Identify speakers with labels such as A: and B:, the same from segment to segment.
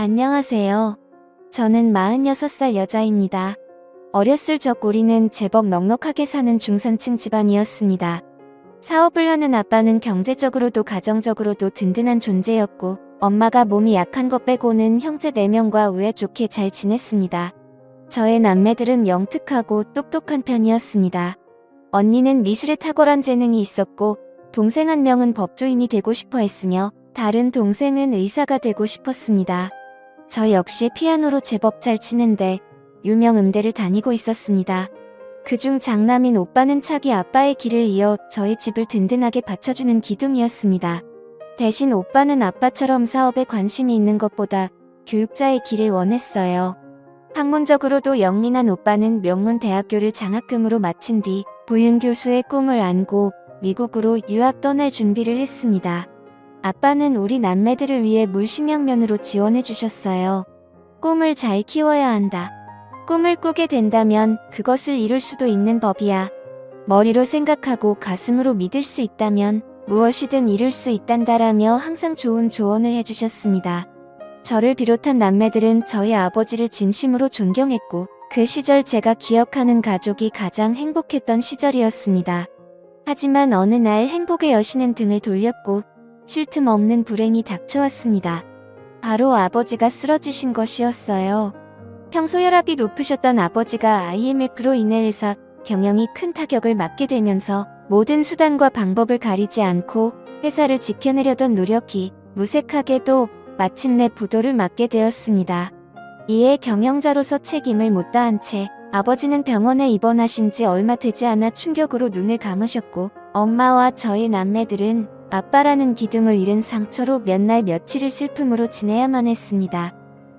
A: 안녕하세요. 저는 46살 여자입니다. 어렸을 적 우리는 제법 넉넉하게 사는 중산층 집안이었습니다. 사업을 하는 아빠는 경제적으로도 가정적으로도 든든한 존재였고, 엄마가 몸이 약한 것 빼고는 형제 4명과 우애 좋게 잘 지냈습니다. 저의 남매들은 영특하고 똑똑한 편이었습니다. 언니는 미술에 탁월한 재능이 있었고, 동생 한 명은 법조인이 되고 싶어 했으며, 다른 동생은 의사가 되고 싶었습니다. 저 역시 피아노로 제법 잘 치는데 유명 음대를 다니고 있었습니다. 그중 장남인 오빠는 차기 아빠의 길을 이어 저희 집을 든든하게 받쳐주는 기둥이었습니다. 대신 오빠는 아빠처럼 사업에 관심이 있는 것보다 교육자의 길을 원했어요. 학문적으로도 영민한 오빠는 명문대학교를 장학금으로 마친 뒤 부윤 교수의 꿈을 안고 미국으로 유학 떠날 준비를 했습니다. 아빠는 우리 남매들을 위해 물심양면으로 지원해 주셨어요. 꿈을 잘 키워야 한다. 꿈을 꾸게 된다면 그것을 이룰 수도 있는 법이야. 머리로 생각하고 가슴으로 믿을 수 있다면 무엇이든 이룰 수 있단다라며 항상 좋은 조언을 해주셨습니다. 저를 비롯한 남매들은 저희 아버지를 진심으로 존경했고 그 시절 제가 기억하는 가족이 가장 행복했던 시절이었습니다. 하지만 어느 날 행복의 여신은 등을 돌렸고 쉴 틈 없는 불행이 닥쳐왔습니다. 바로 아버지가 쓰러지신 것이었어요. 평소 혈압이 높으셨던 아버지가 IMF로 인해 회사 경영이 큰 타격을 맞게 되면서 모든 수단과 방법을 가리지 않고 회사를 지켜내려던 노력이 무색하게도 마침내 부도를 맞게 되었습니다. 이에 경영자로서 책임을 못 다한 채 아버지는 병원에 입원하신 지 얼마 되지 않아 충격으로 눈을 감으셨고 엄마와 저희 남매들은 아빠라는 기둥을 잃은 상처로 몇 날 며칠을 슬픔으로 지내야만 했습니다.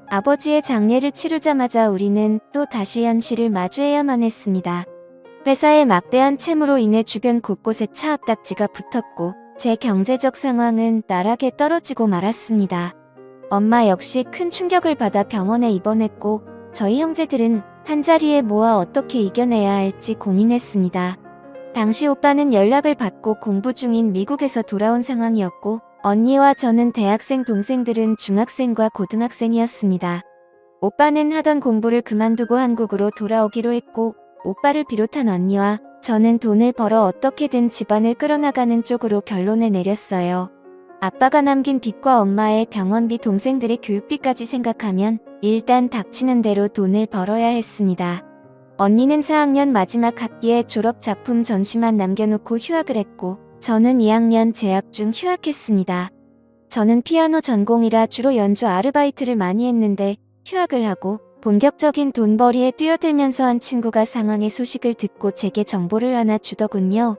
A: 아버지의 장례를 치르자마자 우리는 또 다시 현실을 마주해야만 했습니다. 회사의 막대한 채무로 인해 주변 곳곳에 차압딱지가 붙었고 제 경제적 상황은 나락에 떨어지고 말았습니다. 엄마 역시 큰 충격을 받아 병원에 입원했고 저희 형제들은 한자리에 모아 어떻게 이겨내야 할지 고민했습니다. 당시 오빠는 연락을 받고 공부 중인 미국에서 돌아온 상황이었고 언니와 저는 대학생 동생들은 중학생과 고등학생이었습니다. 오빠는 하던 공부를 그만두고 한국으로 돌아오기로 했고 오빠를 비롯한 언니와 저는 돈을 벌어 어떻게든 집안을 끌어나가는 쪽으로 결론을 내렸어요. 아빠가 남긴 빚과 엄마의 병원비, 동생들의 교육비까지 생각하면 일단 닥치는 대로 돈을 벌어야 했습니다. 언니는 4학년 마지막 학기에 졸업작품 전시만 남겨놓고 휴학을 했고 저는 2학년 재학 중 휴학했습니다. 저는 피아노 전공이라 주로 연주 아르바이트를 많이 했는데 휴학을 하고 본격적인 돈벌이에 뛰어들면서 한 친구가 상황의 소식을 듣고 제게 정보를 하나 주더군요.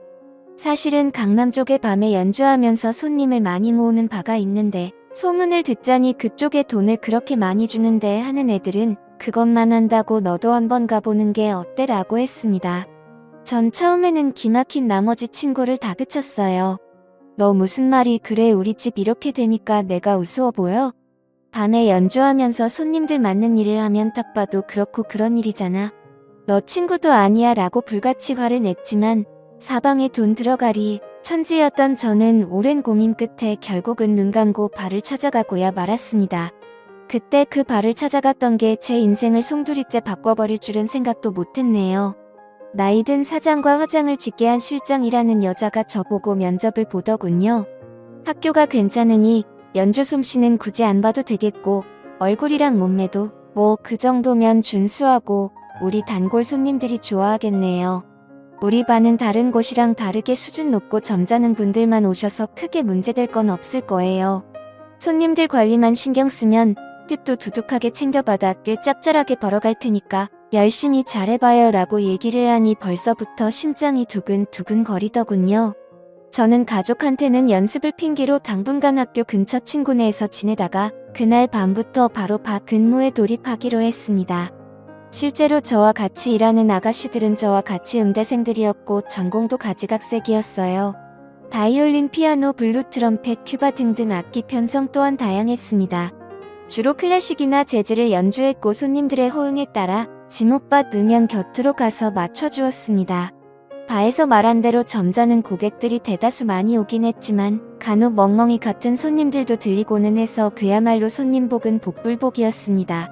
A: 사실은 강남 쪽에 밤에 연주하면서 손님을 많이 모으는 바가 있는데 소문을 듣자니 그쪽에 돈을 그렇게 많이 주는데 하는 애들은 그것만 한다고 너도 한번 가보는 게 어때라고 했습니다. 전 처음에는 기막힌 나머지 친구를 다그쳤어요. 너 무슨 말이 그래, 우리 집 이렇게 되니까 내가 우스워 보여? 밤에 연주하면서 손님들 맞는 일을 하면 딱 봐도 그렇고 그런 일이잖아. 너 친구도 아니야 라고 불같이 화를 냈지만 사방에 돈 들어가리 천지였던 저는 오랜 고민 끝에 결국은 눈 감고 발을 찾아가고야 말았습니다. 그때 그 발을 찾아갔던 게 제 인생을 송두리째 바꿔버릴 줄은 생각도 못했네요. 나이든 사장과 화장을 짓게 한 실장이라는 여자가 저보고 면접을 보더군요. 학교가 괜찮으니 연주 솜씨는 굳이 안 봐도 되겠고 얼굴이랑 몸매도 뭐 그 정도면 준수하고 우리 단골 손님들이 좋아하겠네요. 우리 반은 다른 곳이랑 다르게 수준 높고 점잖은 분들만 오셔서 크게 문제될 건 없을 거예요. 손님들 관리만 신경 쓰면 팁도 두둑하게 챙겨받아 꽤 짭짤하게 벌어갈 테니까 열심히 잘해봐요 라고 얘기를 하니 벌써부터 심장이 두근두근 거리더군요. 저는 가족한테는 연습을 핑계로 당분간 학교 근처 친구네에서 지내다가 그날 밤부터 바로 근무에 돌입하기로 했습니다. 실제로 저와 같이 일하는 아가씨들은 저와 같이 음대생들이었고 전공도 가지각색이었어요. 바이올린, 피아노, 블루, 트럼펫, 큐바 등등 악기 편성 또한 다양했습니다. 주로 클래식이나 재즈를 연주했고 손님들의 호응에 따라 지목받 으면 곁으로 가서 맞춰주었습니다. 바에서 말한 대로 점잖은 고객들이 대다수 많이 오긴 했지만 간혹 멍멍이 같은 손님들도 들리고는 해서 그야말로 손님복은 복불복이었습니다.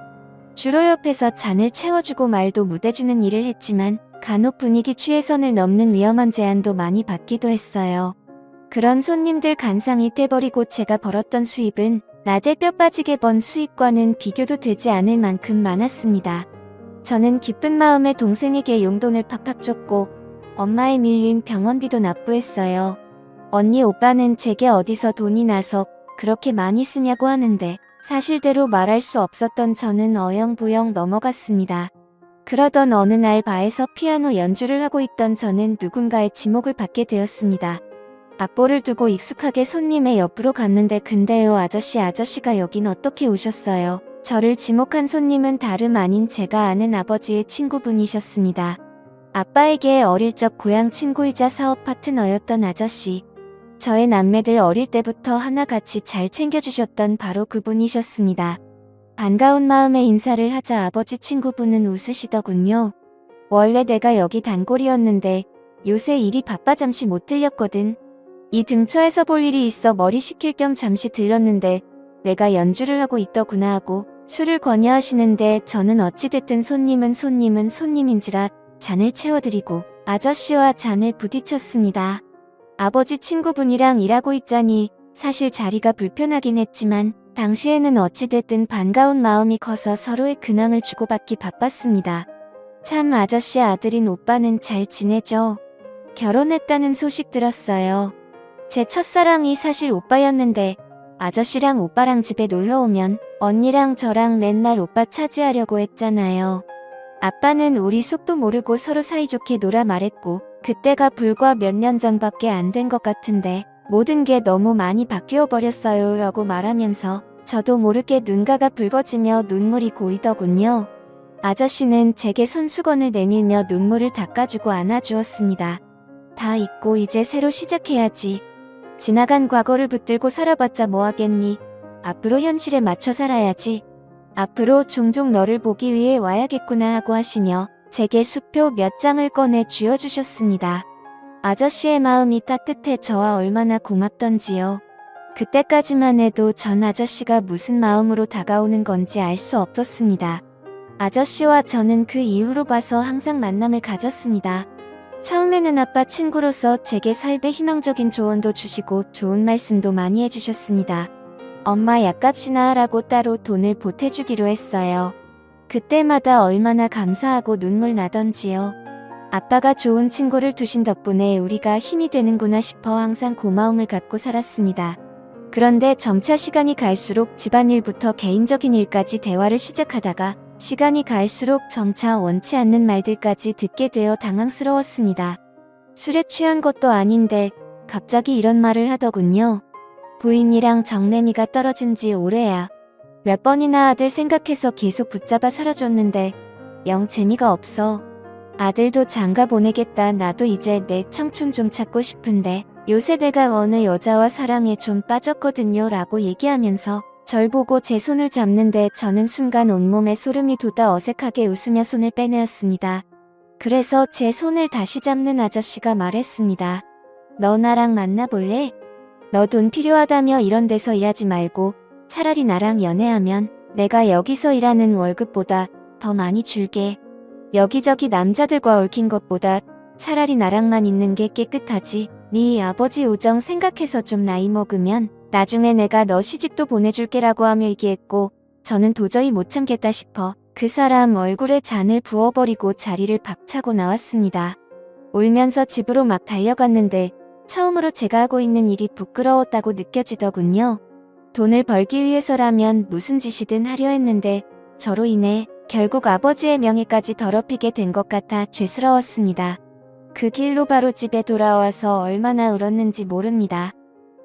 A: 주로 옆에서 잔을 채워주고 말도 묻어주는 일을 했지만 간혹 분위기 취해선을 넘는 위험한 제안도 많이 받기도 했어요. 그런 손님들 간상이 떼버리고 제가 벌었던 수입은 낮에 뼈 빠지게 번 수입과는 비교도 되지 않을 만큼 많았습니다. 저는 기쁜 마음에 동생에게 용돈을 팍팍 줬고 엄마의 밀린 병원비도 납부했어요. 언니 오빠는 제게 어디서 돈이 나서 그렇게 많이 쓰냐고 하는데 사실대로 말할 수 없었던 저는 어영부영 넘어갔습니다. 그러던 어느 날 바에서 피아노 연주를 하고 있던 저는 누군가의 지목을 받게 되었습니다. 앞볼을 두고 익숙하게 손님의 옆으로 갔는데 근데요 아저씨가 여긴 어떻게 오셨어요? 저를 지목한 손님은 다름 아닌 제가 아는 아버지의 친구분이셨습니다. 아빠에게 어릴 적 고향 친구이자 사업 파트너였던 아저씨. 저의 남매들 어릴 때부터 하나같이 잘 챙겨주셨던 바로 그분이셨습니다. 반가운 마음에 인사를 하자 아버지 친구분은 웃으시더군요. 원래 내가 여기 단골이었는데 요새 일이 바빠 잠시 못 들렸거든. 이 근처에서 볼 일이 있어 머리 식힐 겸 잠시 들렀는데 내가 연주를 하고 있더구나 하고 술을 권유하시는데 저는 어찌됐든 손님은 손님인지라 잔을 채워드리고 아저씨와 잔을 부딪혔습니다. 아버지 친구분이랑 일하고 있자니 사실 자리가 불편하긴 했지만 당시에는 어찌됐든 반가운 마음이 커서 서로의 근황을 주고받기 바빴습니다. 참 아저씨 아들인 오빠는 잘 지내죠? 결혼했다는 소식 들었어요. 제 첫사랑이 사실 오빠였는데 아저씨랑 오빠랑 집에 놀러오면 언니랑 저랑 맨날 오빠 차지하려고 했잖아요. 아빠는 우리 속도 모르고 서로 사이좋게 놀아 말했고 그때가 불과 몇 년 전밖에 안 된 것 같은데 모든 게 너무 많이 바뀌어 버렸어요 라고 말하면서 저도 모르게 눈가가 붉어지며 눈물이 고이더군요. 아저씨는 제게 손수건을 내밀며 눈물을 닦아주고 안아주었습니다. 다 잊고 이제 새로 시작해야지. 지나간 과거를 붙들고 살아봤자 뭐하겠니. 앞으로 현실에 맞춰 살아야지. 앞으로 종종 너를 보기 위해 와야겠구나 하고 하시며 제게 수표 몇 장을 꺼내 쥐어주셨습니다. 아저씨의 마음이 따뜻해 저와 얼마나 고맙던지요. 그때까지만 해도 전 아저씨가 무슨 마음으로 다가오는 건지 알 수 없었습니다. 아저씨와 저는 그 이후로 봐서 항상 만남을 가졌습니다. 처음에는 아빠 친구로서 제게 삶의 희망적인 조언도 주시고 좋은 말씀도 많이 해주셨습니다. 엄마 약값이나 하라고 따로 돈을 보태주기로 했어요. 그때마다 얼마나 감사하고 눈물 나던지요. 아빠가 좋은 친구를 두신 덕분에 우리가 힘이 되는구나 싶어 항상 고마움을 갖고 살았습니다. 그런데 점차 시간이 갈수록 집안일부터 개인적인 일까지 대화를 시작하다가 시간이 갈수록 점차 원치 않는 말들까지 듣게 되어 당황스러웠습니다. 술에 취한 것도 아닌데 갑자기 이런 말을 하더군요. 부인이랑 정내미가 떨어진 지 오래야. 몇 번이나 아들 생각해서 계속 붙잡아 살아줬는데 영 재미가 없어. 아들도 장가 보내겠다. 나도 이제 내 청춘 좀 찾고 싶은데 요새 내가 어느 여자와 사랑에 좀 빠졌거든요 라고 얘기하면서 절 보고 제 손을 잡는데 저는 순간 온몸에 소름이 돋아 어색하게 웃으며 손을 빼내었습니다. 그래서 제 손을 다시 잡는 아저씨가 말했습니다. 너 나랑 만나볼래? 너 돈 필요하다며 이런 데서 일하지 말고 차라리 나랑 연애하면 내가 여기서 일하는 월급보다 더 많이 줄게. 여기저기 남자들과 얽힌 것보다 차라리 나랑만 있는 게 깨끗하지. 네 아버지 우정 생각해서 좀 나이 먹으면 나중에 내가 너 시집도 보내줄게라고 하며 얘기했고 저는 도저히 못 참겠다 싶어 그 사람 얼굴에 잔을 부어버리고 자리를 박차고 나왔습니다. 울면서 집으로 막 달려갔는데 처음으로 제가 하고 있는 일이 부끄러웠다고 느껴지더군요. 돈을 벌기 위해서라면 무슨 짓이든 하려 했는데 저로 인해 결국 아버지의 명예까지 더럽히게 된 것 같아 죄스러웠습니다. 그 길로 바로 집에 돌아와서 얼마나 울었는지 모릅니다.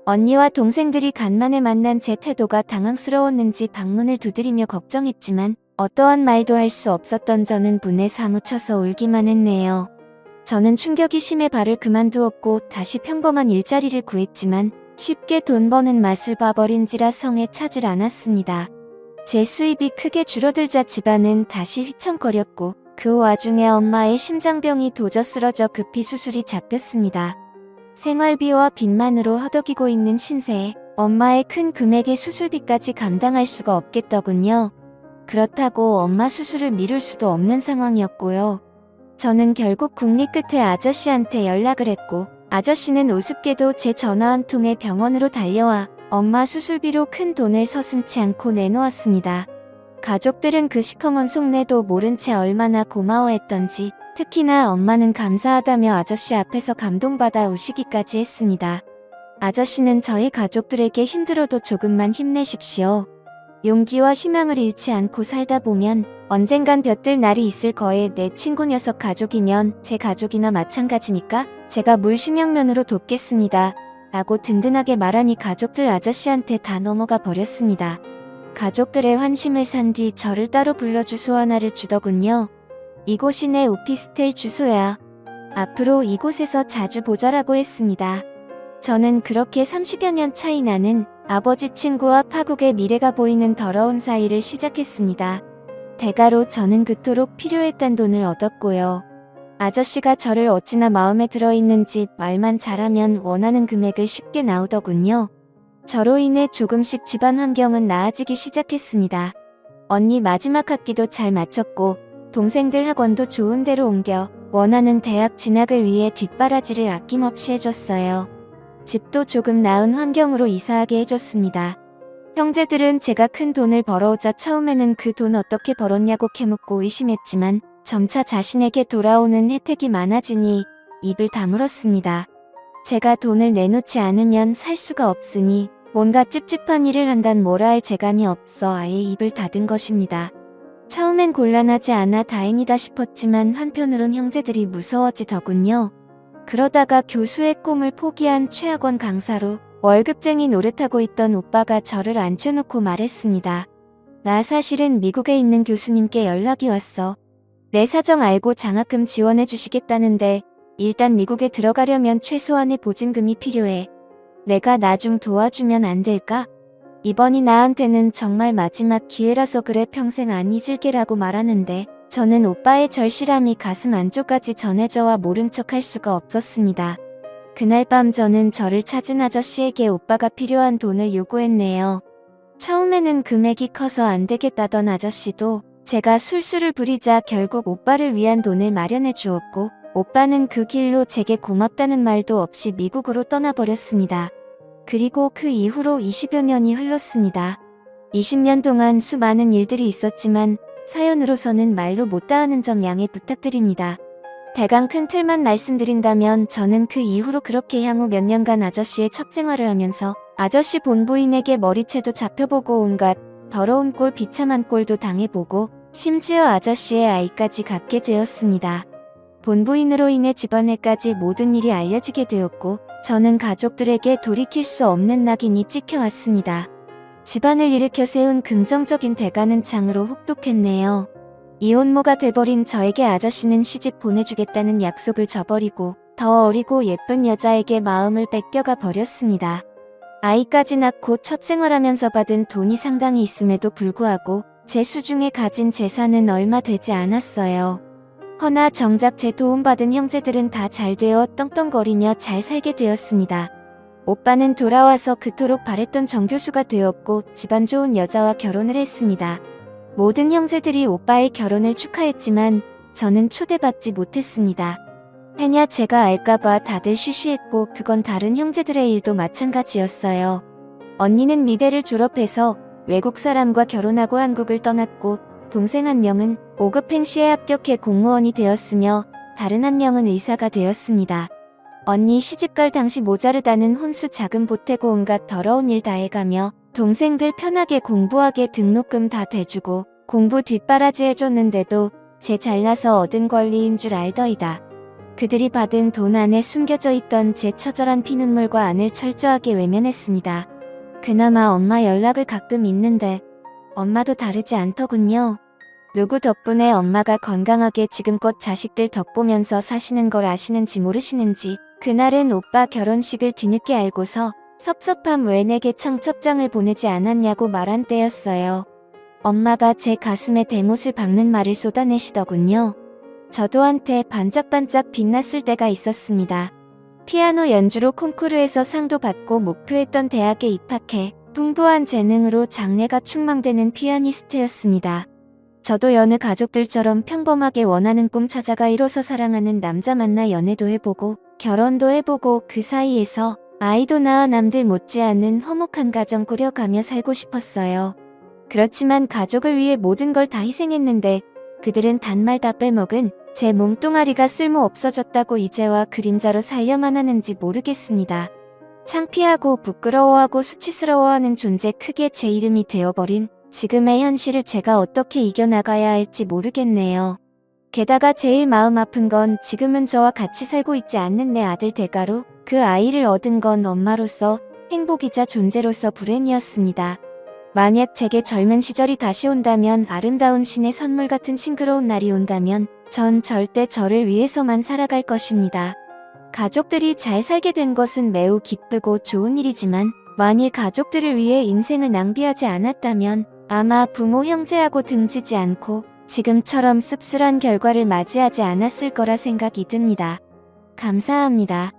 A: 언니와 동생들이 간만에 만난 제 태도가 당황스러웠는지 방문을 두드리며 걱정했지만 어떠한 말도 할 수 없었던 저는 분에 사무쳐서 울기만 했네요. 저는 충격이 심해 발을 그만두었고 다시 평범한 일자리를 구했지만 쉽게 돈 버는 맛을 봐버린지라 성에 차질 않았습니다. 제 수입이 크게 줄어들자 집안은 다시 휘청거렸고 그 와중에 엄마의 심장병이 도저 쓰러져 급히 수술이 잡혔습니다. 생활비와 빚만으로 허덕이고 있는 신세에 엄마의 큰 금액의 수술비까지 감당할 수가 없겠더군요. 그렇다고 엄마 수술을 미룰 수도 없는 상황이었고요. 저는 결국 국리 끝에 아저씨한테 연락을 했고 아저씨는 우습게도 제 전화 한 통에 병원으로 달려와 엄마 수술비로 큰 돈을 서슴지 않고 내놓았습니다. 가족들은 그 시커먼 속내도 모른 채 얼마나 고마워했던지 특히나 엄마는 감사하다며 아저씨 앞에서 감동받아 우시기까지 했습니다. 아저씨는 저희 가족들에게 힘들어도 조금만 힘내십시오. 용기와 희망을 잃지 않고 살다 보면 언젠간 볕들 날이 있을 거에 내 친구 녀석 가족이면 제 가족이나 마찬가지니까 제가 물심양면으로 돕겠습니다. 라고 든든하게 말하니 가족들 아저씨한테 다 넘어가 버렸습니다. 가족들의 환심을 산 뒤 저를 따로 불러 주소 하나를 주더군요. 이곳이 내 오피스텔 주소야. 앞으로 이곳에서 자주 보자라고 했습니다. 저는 그렇게 30여 년 차이 나는 아버지 친구와 파국의 미래가 보이는 더러운 사이를 시작했습니다. 대가로 저는 그토록 필요했던 돈을 얻었고요. 아저씨가 저를 어찌나 마음에 들어 있는지 말만 잘하면 원하는 금액을 쉽게 나오더군요. 저로 인해 조금씩 집안 환경은 나아지기 시작했습니다. 언니 마지막 학기도 잘 마쳤고 동생들 학원도 좋은 데로 옮겨 원하는 대학 진학을 위해 뒷바라지를 아낌없이 해줬어요. 집도 조금 나은 환경으로 이사하게 해줬습니다. 형제들은 제가 큰 돈을 벌어오자 처음에는 그 돈 어떻게 벌었냐고 캐묻고 의심했지만 점차 자신에게 돌아오는 혜택이 많아지니 입을 다물었습니다. 제가 돈을 내놓지 않으면 살 수가 없으니 뭔가 찝찝한 일을 한단 뭐라 할 재간이 없어 아예 입을 닫은 것입니다. 처음엔 곤란하지 않아 다행이다 싶었지만 한편으론 형제들이 무서워지더군요. 그러다가 교수의 꿈을 포기한 최학원 강사로 월급쟁이 노릇하고 있던 오빠가 저를 앉혀놓고 말했습니다. 나 사실은 미국에 있는 교수님께 연락이 왔어. 내 사정 알고 장학금 지원해 주시겠다는데 일단 미국에 들어가려면 최소한의 보증금이 필요해. 내가 나 좀 도와주면 안 될까? 이번이 나한테는 정말 마지막 기회라서 그래 평생 안 잊을게라고 말하는데 저는 오빠의 절실함이 가슴 안쪽까지 전해져와 모른 척 할 수가 없었습니다. 그날 밤 저는 저를 찾은 아저씨에게 오빠가 필요한 돈을 요구했네요. 처음에는 금액이 커서 안 되겠다던 아저씨도 제가 술수를 부리자 결국 오빠를 위한 돈을 마련해 주었고 오빠는 그 길로 제게 고맙다는 말도 없이 미국으로 떠나버렸습니다. 그리고 그 이후로 20여 년이 흘렀습니다. 20년 동안 수많은 일들이 있었지만 사연으로서는 말로 못 다하는 점 양해 부탁드립니다. 대강 큰 틀만 말씀드린다면 저는 그 이후로 그렇게 향후 몇 년간 아저씨의 첩생활을 하면서 아저씨 본부인에게 머리채도 잡혀보고 온갖 더러운 꼴 비참한 꼴도 당해보고 심지어 아저씨의 아이까지 갖게 되었습니다. 본부인으로 인해 집안에까지 모든 일이 알려지게 되었고 저는 가족들에게 돌이킬 수 없는 낙인이 찍혀왔습니다. 집안을 일으켜 세운 긍정적인 대가는 장으로 혹독했네요. 이혼모가 돼버린 저에게 아저씨는 시집 보내주겠다는 약속을 저버리고 더 어리고 예쁜 여자에게 마음을 뺏겨가 버렸습니다. 아이까지 낳고 첩생활하면서 받은 돈이 상당히 있음에도 불구하고 제 수중에 가진 재산은 얼마 되지 않았어요. 허나 정작 제 도움받은 형제들은 다 잘되어 떵떵거리며 잘 살게 되었습니다. 오빠는 돌아와서 그토록 바랬던 정교수가 되었고 집안 좋은 여자와 결혼을 했습니다. 모든 형제들이 오빠의 결혼을 축하했지만 저는 초대받지 못했습니다. 해냐 제가 알까봐 다들 쉬쉬했고 그건 다른 형제들의 일도 마찬가지였어요. 언니는 미대를 졸업해서 외국 사람과 결혼하고 한국을 떠났고 동생 한 명은 5급 행시에 합격해 공무원이 되었으며 다른 한 명은 의사가 되었습니다. 언니 시집갈 당시 모자르다는 혼수 자금 보태고 온갖 더러운 일 다 해가며 동생들 편하게 공부하게 등록금 다 대주고 공부 뒷바라지 해줬는데도 제 잘나서 얻은 권리인 줄 알더이다. 그들이 받은 돈 안에 숨겨져 있던 제 처절한 피눈물과 안을 철저하게 외면했습니다. 그나마 엄마 연락을 가끔 있는데 엄마도 다르지 않더군요. 누구 덕분에 엄마가 건강하게 지금껏 자식들 덕보면서 사시는 걸 아시는지 모르시는지 그날은 오빠 결혼식을 뒤늦게 알고서 섭섭함 왜 내게 청첩장을 보내지 않았냐고 말한 때였어요. 엄마가 제 가슴에 대못을 박는 말을 쏟아내시더군요. 저도 한때 반짝반짝 빛났을 때가 있었습니다. 피아노 연주로 콩쿠르에서 상도 받고 목표했던 대학에 입학해 풍부한 재능으로 장래가 충망되는 피아니스트였습니다. 저도 여느 가족들처럼 평범하게 원하는 꿈 찾아가 이뤄서 사랑하는 남자 만나 연애도 해보고 결혼도 해보고 그 사이에서 아이도 낳아 남들 못지않은 화목한 가정 꾸려가며 살고 싶었어요. 그렇지만 가족을 위해 모든 걸 다 희생했는데 그들은 단말 다 빼먹은 제 몸뚱아리가 쓸모 없어졌다고 이제와 그림자로 살려만 하는지 모르겠습니다. 창피하고 부끄러워하고 수치스러워하는 존재 크게 제 이름이 되어버린 지금의 현실을 제가 어떻게 이겨나가야 할지 모르겠네요. 게다가 제일 마음 아픈 건 지금은 저와 같이 살고 있지 않는 내 아들 대가로 그 아이를 얻은 건 엄마로서 행복이자 존재로서 불행이었습니다. 만약 제게 젊은 시절이 다시 온다면 아름다운 신의 선물 같은 싱그러운 날이 온다면 전 절대 저를 위해서만 살아갈 것입니다. 가족들이 잘 살게 된 것은 매우 기쁘고 좋은 일이지만 만일 가족들을 위해 인생을 낭비하지 않았다면 아마 부모 형제하고 등지지 않고 지금처럼 씁쓸한 결과를 맞이하지 않았을 거라 생각이 듭니다. 감사합니다.